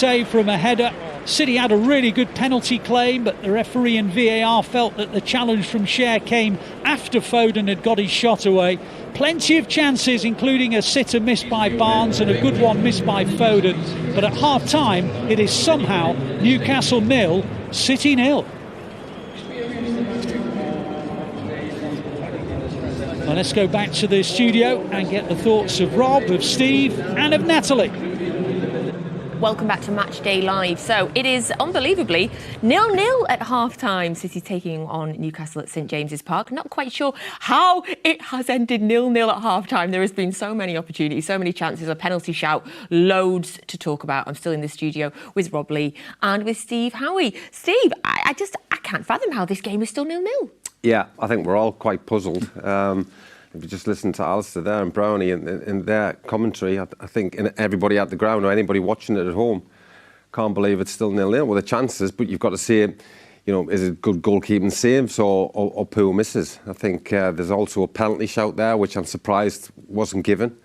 save from a header. City had a really good penalty claim, but the referee and VAR felt that the challenge from Cher came after Foden had got his shot away. Plenty of chances, including a sitter missed by Barnes and a good one missed by Foden. But at half-time, it is somehow Newcastle 0, City 0. Well, let's go back to the studio and get the thoughts of Rob, of Steve and of Natalie. Welcome back to Matchday Live. So it is unbelievably 0-0 at half-time. City taking on Newcastle at St James's Park. Not quite sure how it has ended 0-0 at half-time. There has been so many opportunities, so many chances, a penalty shout, loads to talk about. I'm still in the studio with Rob Lee and with Steve Howey. Steve, I can't fathom how this game is still 0-0. Yeah, I think we're all quite puzzled. If you just listen to Alistair there and Brownie in their commentary, I think everybody at the ground or anybody watching it at home can't believe it's still 0-0 with the chances. But you've got to see it, is it good goalkeeping saves or poor misses? I think there's also a penalty shout there, which I'm surprised wasn't given.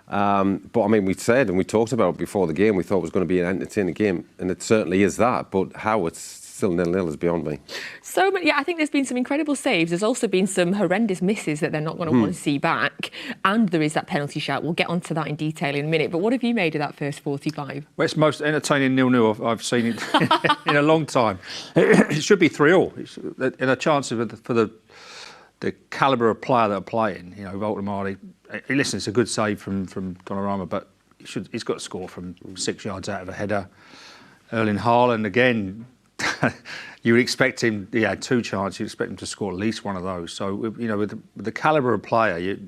But I mean, we said and we talked about it before the game, we thought it was going to be an entertaining game, and it certainly is that. But how it's still 0-0 is beyond me. So, yeah, I think there's been some incredible saves. There's also been some horrendous misses that they're not going to want to see back. And there is that penalty shout. We'll get onto that in detail in a minute. But what have you made of that first 45? Well, it's the most entertaining 0-0 I've seen it in a long time. It should be 3-all. In a chance for the calibre of player that are playing, Voltemade. Listen, it's a good save from Donnarumma, but he's got to score from 6 yards out of a header. Erling Haaland, again, you would expect him, he had 2 chances, you'd expect him to score at least one of those. So, with the calibre of player,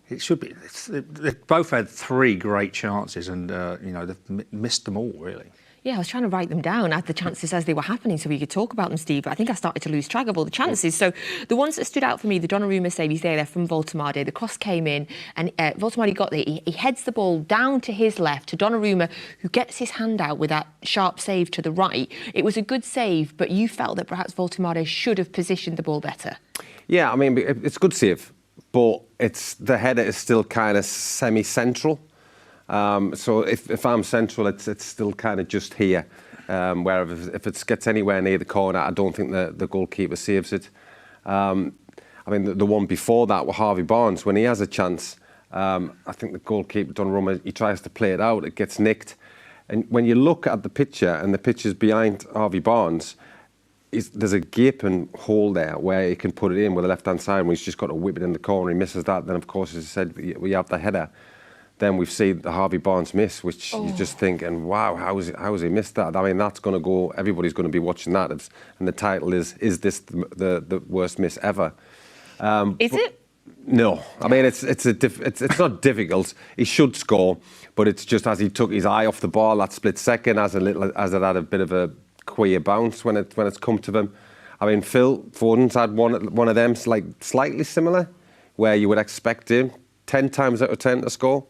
it should be. They've both had 3 great chances and, they've missed them all, really. Yeah, I was trying to write them down, I had the chances as they were happening so we could talk about them, Steve, but I think I started to lose track of all the chances. So the ones that stood out for me, the Donnarumma save, he's there from Voltemade. The cross came in and Voltemade got there. He heads the ball down to his left to Donnarumma, who gets his hand out with that sharp save to the right. It was a good save, but you felt that perhaps Voltemade should have positioned the ball better. Yeah, I mean, it's a good save, but the header is still kind of semi-central. So if I'm central, it's still kind of just here. Where if it gets anywhere near the corner, I don't think the goalkeeper saves it. I mean, the one before that with Harvey Barnes, when he has a chance, I think the goalkeeper, Donnarumma, he tries to play it out, it gets nicked. And when you look at the picture, and the picture's behind Harvey Barnes, there's a gaping hole there where he can put it in with the left-hand side, and he's just got to whip it in the corner. He misses that. Then, of course, as I said, we have the header. Then we've seen the Harvey Barnes miss, which you just thinking, wow, how has he missed that? I mean, that's going to go, everybody's going to be watching that. And the title is this the worst miss ever? Is it? No. I mean, it's not difficult. He should score, but it's just as he took his eye off the ball, that split second, as it had a bit of a queer bounce when it's come to them. I mean, Phil Foden's had one of them, like slightly similar, where you would expect him 10 times out of 10 to score.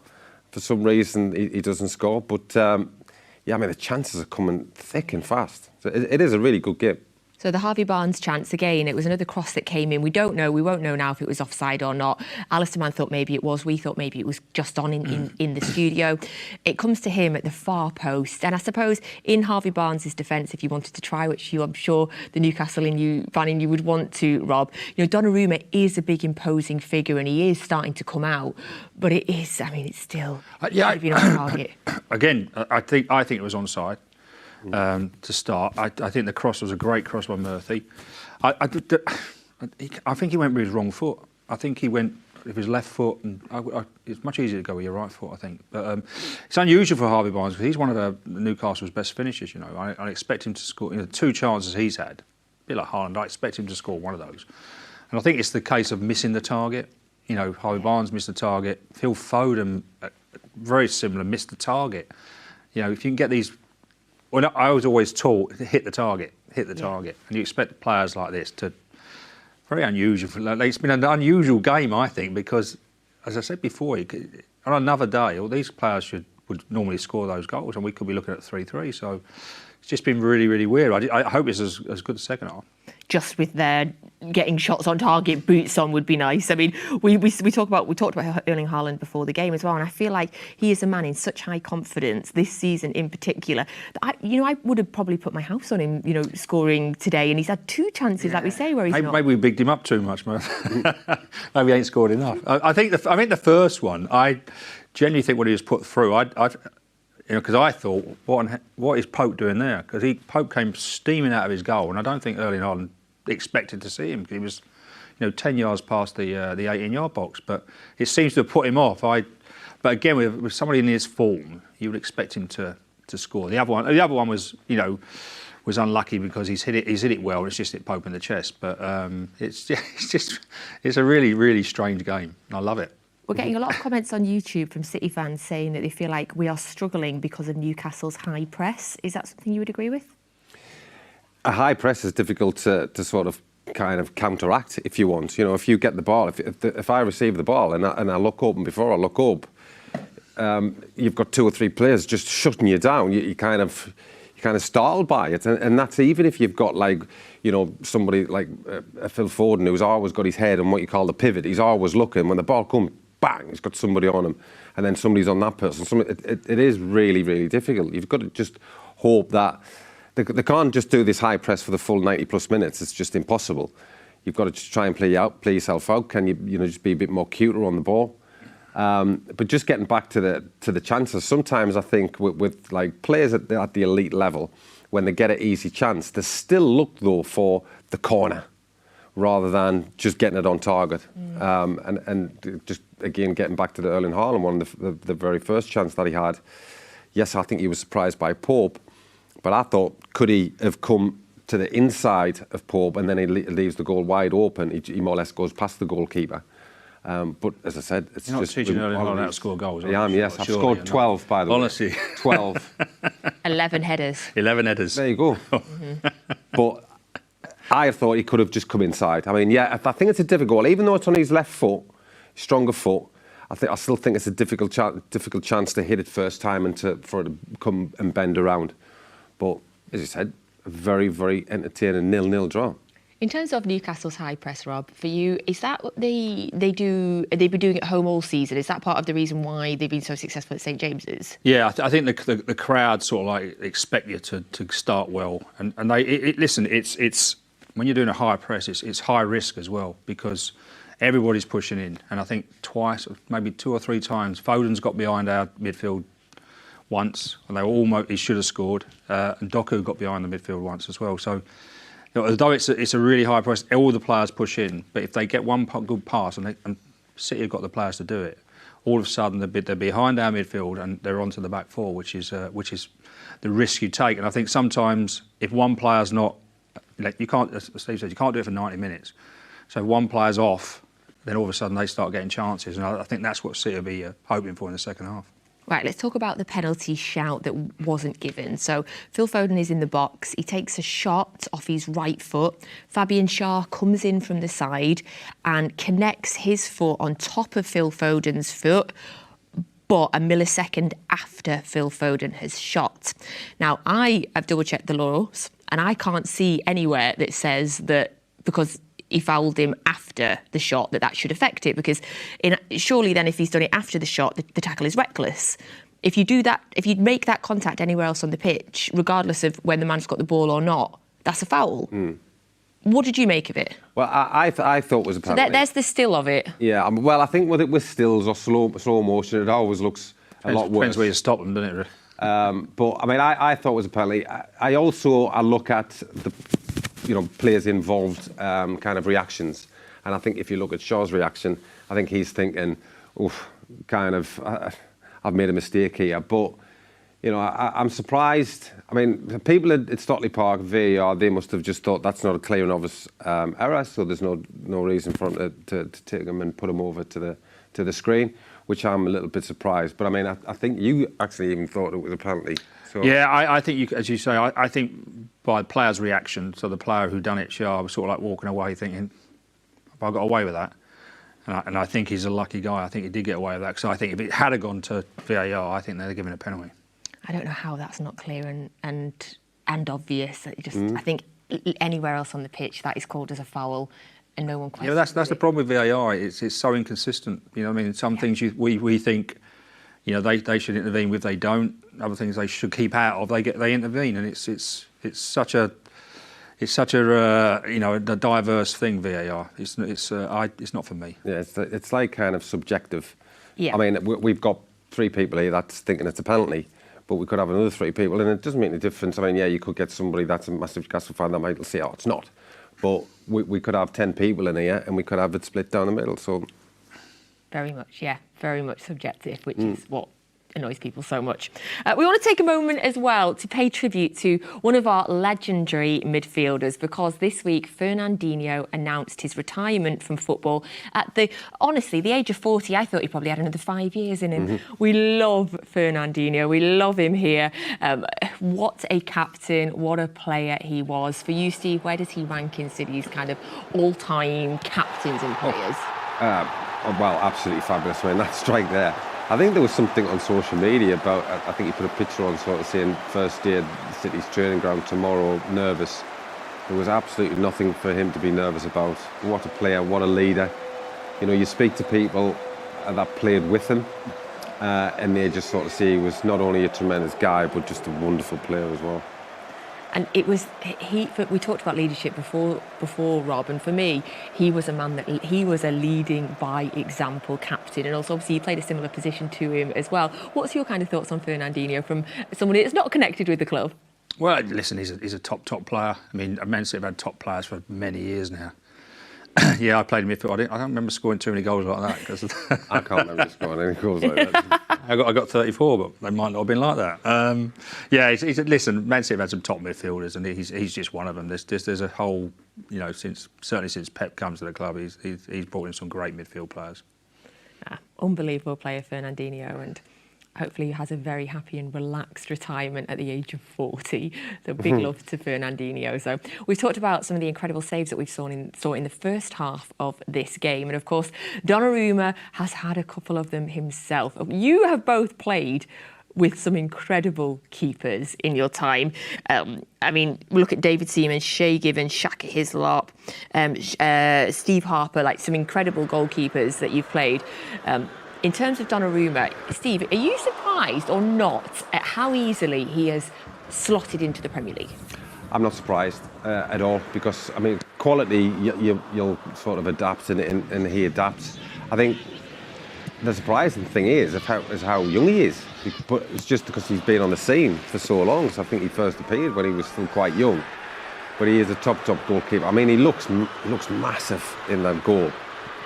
For some reason, he doesn't score. But, yeah, I mean, the chances are coming thick and fast. So it is a really good game. So the Harvey Barnes chance, again, it was another cross that came in. We don't know. We won't know now if it was offside or not. Alistair Mann thought maybe it was. We thought maybe it was just on in the studio. It comes to him at the far post. And I suppose in Harvey Barnes' defence, if you wanted to try, which I'm sure the Newcastle fan in you would want to, Rob, Donnarumma is a big imposing figure and he is starting to come out. But it is, I mean, it's still been on target. Again, I think it was onside. To start, I think the cross was a great cross by Murphy. I think he went with his wrong foot. I think he went with his left foot, and it's much easier to go with your right foot, I think. But it's unusual for Harvey Barnes because he's one of Newcastle's best finishers. I expect him to score 2 chances he's had, a bit like Haaland. I expect him to score one of those, and I think it's the case of missing the target. Harvey Barnes missed the target. Phil Foden, very similar, missed the target. If you can get these. Well, I was always taught to hit the target, and you expect players like this to. Very unusual. It's been an unusual game, I think, because, as I said before, on another day, all these players would normally score those goals, and we could be looking at 3-3. So it's just been really, really weird. I hope it's as good as the second half. just with their getting shots on target boots on would be nice. I mean, we talked about Erling Haaland before the game as well, and I feel like he is a man in such high confidence this season in particular that I would have probably put my house on him, scoring today, and he's had 2 chances, like we say, where he's not. Maybe we bigged him up too much, man. Maybe he ain't scored enough. I think the first one, I genuinely think what he was put through, because I thought, what is Pope doing there? Because Pope came steaming out of his goal, and I don't think Erling Haaland expected to see him because he was, 10 yards past the 18-yard box. But it seems to have put him off. But again, with somebody in his form, you would expect him to score. The other one was, was unlucky because he's hit it well. It's just hit Pope in the chest. But it's a really, really strange game. I love it. We're getting a lot of comments on YouTube from City fans saying that they feel like we are struggling because of Newcastle's high press. Is that something you would agree with? A high press is difficult to sort of kind of counteract if you want. If you get the ball, if I receive the ball and I look up, and before I look up, you've got 2 or 3 players just shutting you down. You kind of startled by it, and that's even if you've got somebody like Phil Foden who's always got his head on what you call the pivot. He's always looking. When the ball comes, bang, he's got somebody on him, and then somebody's on that person. It is really, really difficult. You've got to just hope that they can't just do this high press for the full 90+ minutes. It's just impossible. You've got to just try and play yourself out. Can you just be a bit more cuter on the ball? But just getting back to the chances, sometimes I think with like players at the elite level, when they get an easy chance, they still look though for the corner rather than just getting it on target. And just again getting back to the Erling Haaland one, the very first chance that he had. Yes, I think he was surprised by Pope, but I thought, could he have come to the inside of Pope and then he leaves the goal wide open? He more or less goes past the goalkeeper. But as I said, it's You're not just... teaching Erling Haaland how to score goals, I am, yes. I've scored 12, by the way. Honestly. 12. 11 headers. 11 headers. There you go. But I thought he could have just come inside. I mean, yeah, I think it's a difficult goal. Even though it's on his left foot, stronger foot, I still think it's a difficult chance to hit it first time and for it to come and bend around. But, as you said, a very, very entertaining 0-0 draw. In terms of Newcastle's high press, Rob, for you, is that what they've been doing at home all season? Is that part of the reason why they've been so successful at St James's? Yeah, I think the crowd sort of like expect you to start well, and listen, it's when you're doing a high press, it's high risk as well because everybody's pushing in, and I think twice, maybe 2 or 3 times, Foden's got behind our midfield once, and he should have scored, and Doku got behind the midfield once as well. So, although it's a really high press, all the players push in, but if they get one good pass, and City have got the players to do it, all of a sudden they're behind our midfield and they're onto the back four, which is the risk you take. And I think sometimes if one player's not, you can't, as Steve said, you can't do it for 90 minutes. So if one player's off, then all of a sudden they start getting chances, and I think that's what City will be hoping for in the second half. Right, let's talk about the penalty shout that wasn't given. So Phil Foden is in the box. He takes a shot off his right foot. Fabian Schär comes in from the side and connects his foot on top of Phil Foden's foot, but a millisecond after Phil Foden has shot. Now, I have double-checked the laws, and I can't see anywhere that says that because he fouled him after the shot that should affect it, because surely then if he's done it after the shot, the tackle is reckless. If you do that, if you make that contact anywhere else on the pitch, regardless of when the man's got the ball or not, that's a foul. What did you make of it? Well, I thought it was a penalty. So there's the still of it. Yeah, well, I think with stills or slow motion, it always looks a lot worse. Depends where you stop them, doesn't it? But I mean, I thought it was a penalty. I look at the players involved kind of reactions, and I think if you look at Schär's reaction, I think he's thinking, "Oof, I've made a mistake here." But I'm surprised. I mean, people at Stockley Park, VAR, they must have just thought that's not a clear and obvious error, so there's no reason for them to take them and put them over to the screen, which I'm a little bit surprised. But I mean, I think you actually even thought it was a penalty. So. Yeah, I think as you say, I think by the player's reaction, so the player who done it, Schär, was sort of like walking away thinking, have I got away with that? And I think he's a lucky guy. I think he did get away with that, because I think if it had gone to VAR, I think they'd have given a penalty. I don't know how that's not clear and obvious. I think anywhere else on the pitch, that is called as a foul. And no one questions Yeah, that's the problem with VAR. It's so inconsistent. You know what I mean? Some things we think, you know, they should intervene with, they don't. Other things they should keep out of, they intervene, and it's such a you know, a diverse thing. VAR. It's not for me. Yeah, it's like kind of subjective. Yeah. I mean, we've got 3 people here that's thinking it's a penalty, but we could have another 3 people, and it doesn't make any difference. I mean, yeah, you could get somebody that's a massive Newcastle fan that might say, "Oh, it's not," but we could have 10 people in here, and we could have it split down the middle. So, very much subjective, which is what annoys people so much. We want to take a moment as well to pay tribute to one of our legendary midfielders, because this week Fernandinho announced his retirement from football at the age of 40. I thought he probably had another 5 years in him. We love Fernandinho. We love him here. What a captain, what a player he was. For you, Steve, where does he rank in City's kind of all-time captains and players? Well, absolutely fabulous. I mean, that strike there. I think there was something on social media about, I think he put a picture on sort of saying first day at the City's training ground tomorrow, nervous. There was absolutely nothing for him to be nervous about. What a player, what a leader. You know, you speak to people that played with him and they just sort of see he was not only a tremendous guy, but just a wonderful player as well. And it was we talked about leadership before, Rob, and for me, he was a man that he was a leading by example captain, and also obviously he played a similar position to him as well. What's your kind of thoughts on Fernandinho from somebody that's not connected with the club? Well, listen, he's a top player. I mean, Man City have had top players for many years now. Yeah, I played midfield. I don't remember scoring too many goals like that. Cause I can't remember scoring any goals like that. I got 34, but they might not have been like that. Yeah, listen, Man City have had some top midfielders, and he's just one of them. There's a whole, you know, certainly since Pep comes to the club, he's brought in some great midfield players. Unbelievable player, Fernandinho, and hopefully he has a very happy and relaxed retirement at the age of 40. So big love to Fernandinho. So we've talked about some of the incredible saves that we've saw in the first half of this game. And of course, Donnarumma has had a couple of them himself. You have both played with some incredible keepers in your time. I mean, look at David Seaman, Shay Given, Shaka Hislop, Steve Harper, like some incredible goalkeepers that you've played. In terms of Donnarumma, Steve, are you surprised or not at how easily he has slotted into the Premier League? I'm not surprised at all, because, I mean, quality, you'll sort of adapt, and he adapts. I think the surprising thing is how young he is, but it's just because he's been on the scene for so long. So I think he first appeared when he was still quite young, but he is a top goalkeeper. I mean, he looks massive in that goal,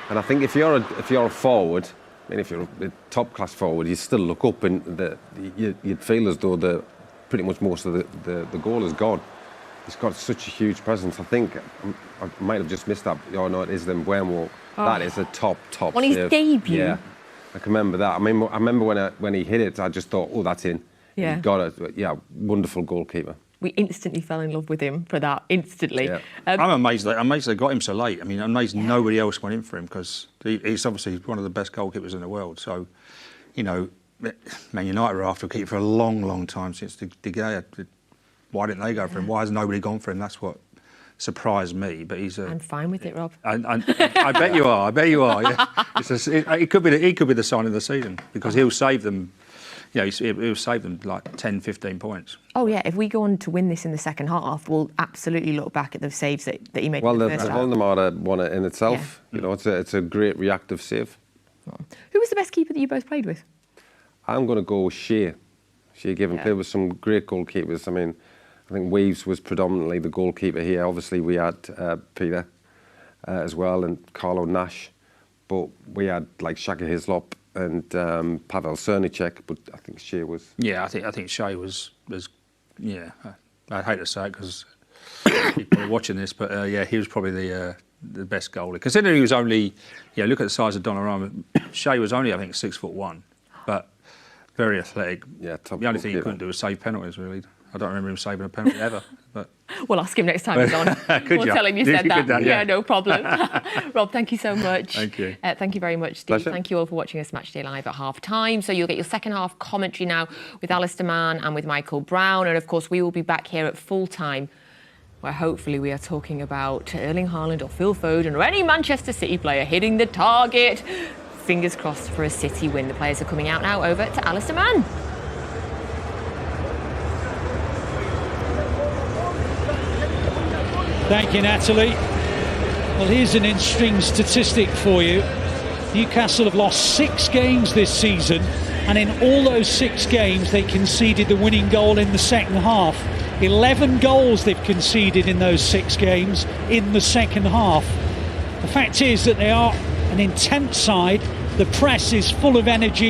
and I think if you're a forward, I mean, if you're a top-class forward, you still look up, and you'd feel as though pretty much most of the goal is gone. He's got such a huge presence. I think I might have just missed that. Oh no, it is the Mbeumo. Oh. That is a top on his debut. Yeah, I can remember that. I mean, I remember when he hit it, I just thought, oh, that's in. Yeah, he got it. Yeah, wonderful goalkeeper. We instantly fell in love with him for that, instantly. Yeah. I'm amazed they got him so late. I mean, I'm amazed nobody else went in for him, because he's obviously one of the best goalkeepers in the world. So, you know, Man United were after a keeper for a long, long time since De Gea. Why didn't they go for him? Why has nobody gone for him? That's what surprised me. But I'm fine with it, Rob. I bet you are. I bet you are. Yeah. It could be the sign of the season, because he'll save them. You know, he'll save them like 10, 15 points. Oh, yeah. If we go on to win this in the second half, we'll absolutely look back at the saves that he made in the first half. Well, the Voldemort one in itself, you know, it's a great reactive save. Who was the best keeper that you both played with? I'm going to go with Shea Given. Played with some great goalkeepers. I mean, I think Weaves was predominantly the goalkeeper here. Obviously, we had Peter as well, and Carlo Nash. But we had like Shaka Hislop and Pavel Cernicek, but I think Shea was... Yeah, I think Shea was yeah, I'd hate to say it because people are watching this, but yeah, he was probably the best goalie. Considering he was only, look at the size of Donnarumma, Shea was only, I think, 6'1", but very athletic. Yeah, top the only thing he couldn't do was save penalties, really. I don't remember him saving a penalty ever. But we'll ask him next time he's on. We'll tell him you said that. Yeah, no problem. Rob, thank you so much. Thank you. Thank you very much, Steve. Pleasure. Thank you all for watching us Matchday Live at half-time. So you'll get your second half commentary now with Alistair Mann and with Michael Brown. And, of course, we will be back here at full-time where hopefully we are talking about Erling Haaland or Phil Foden or any Manchester City player hitting the target. Fingers crossed for a City win. The players are coming out now. Over to Alistair Mann. Thank you, Natalie. Well, here's an interesting statistic for you. Newcastle have lost 6 games this season, and in all those 6 games they conceded the winning goal in the second half. 11 goals they've conceded in those 6 games in the second half. The fact is that they are an intense side. The press is full of energy.